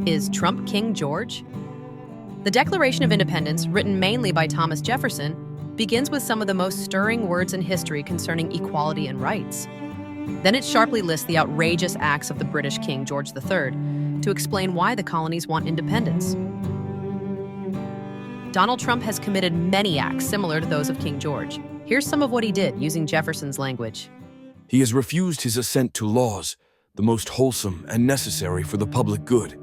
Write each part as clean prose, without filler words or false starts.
Is Trump King George? The Declaration of Independence, written mainly by Thomas Jefferson, begins with some of the most stirring words in history concerning equality and rights. Then it sharply lists the outrageous acts of the British King George III to explain why the colonies want independence. Donald Trump has committed many acts similar to those of King George. Here's some of what he did using Jefferson's language. He has refused his assent to laws, the most wholesome and necessary for the public good.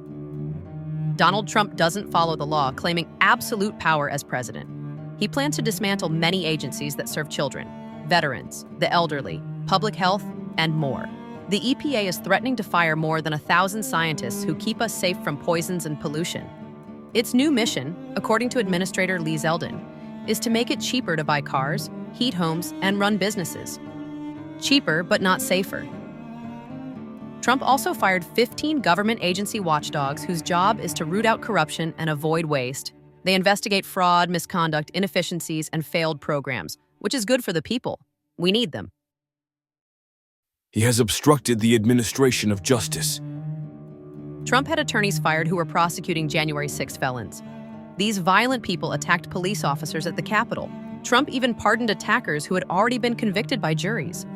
Donald Trump doesn't follow the law, claiming absolute power as president. He plans to dismantle many agencies that serve children, veterans, the elderly, public health, and more. The EPA is threatening to fire more than 1,000 scientists who keep us safe from poisons and pollution. Its new mission, according to Administrator Lee Zeldin, is to make it cheaper to buy cars, heat homes, and run businesses. Cheaper, but not safer. Trump also fired 15 government agency watchdogs whose job is to root out corruption and avoid waste. They investigate fraud, misconduct, inefficiencies, and failed programs, which is good for the people. We need them. He has obstructed the administration of justice. Trump had attorneys fired who were prosecuting January 6 felons. These violent people attacked police officers at the Capitol. Trump even pardoned attackers who had already been convicted by juries.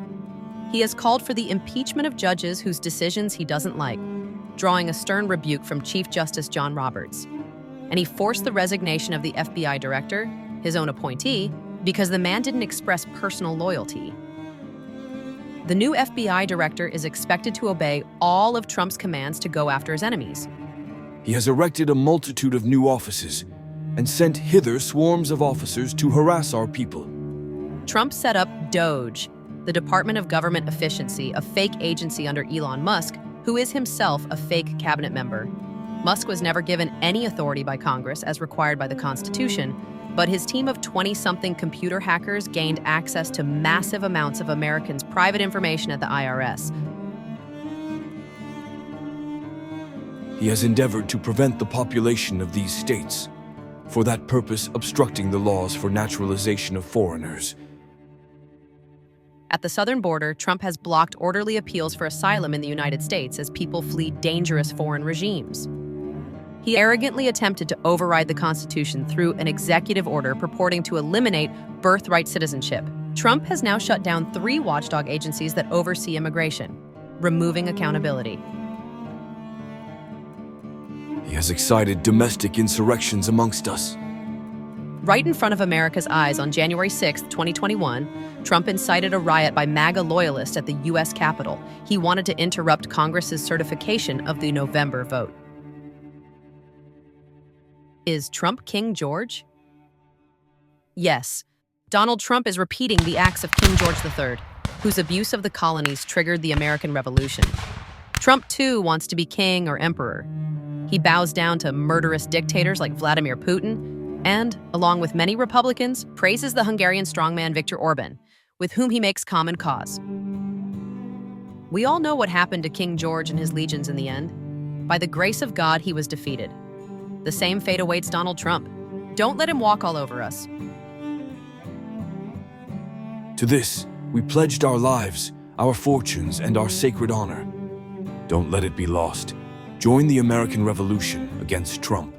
He has called for the impeachment of judges whose decisions he doesn't like, drawing a stern rebuke from Chief Justice John Roberts. And he forced the resignation of the FBI director, his own appointee, because the man didn't express personal loyalty. The new FBI director is expected to obey all of Trump's commands to go after his enemies. He has erected a multitude of new offices and sent hither swarms of officers to harass our people. Trump set up DOGE, the Department of Government Efficiency, a fake agency under Elon Musk, who is himself a fake cabinet member. Musk was never given any authority by Congress as required by the Constitution, but his team of 20-something computer hackers gained access to massive amounts of Americans' private information at the IRS. He has endeavored to prevent the population of these states, for that purpose obstructing the laws for naturalization of foreigners. At the southern border, Trump has blocked orderly appeals for asylum in the United States as people flee dangerous foreign regimes. He arrogantly attempted to override the Constitution through an executive order purporting to eliminate birthright citizenship. Trump has now shut down 3 watchdog agencies that oversee immigration, removing accountability. He has excited domestic insurrections amongst us. Right in front of America's eyes on January 6, 2021, Trump incited a riot by MAGA loyalists at the U.S. Capitol. He wanted to interrupt Congress's certification of the November vote. Is Trump King George? Yes, Donald Trump is repeating the acts of King George III, whose abuse of the colonies triggered the American Revolution. Trump, too, wants to be king or emperor. He bows down to murderous dictators like Vladimir Putin and, along with many Republicans, praises the Hungarian strongman Viktor Orban, with whom he makes common cause. We all know what happened to King George and his legions in the end. By the grace of God, he was defeated. The same fate awaits Donald Trump. Don't let him walk all over us. To this, we pledged our lives, our fortunes, and our sacred honor. Don't let it be lost. Join the American Revolution against Trump.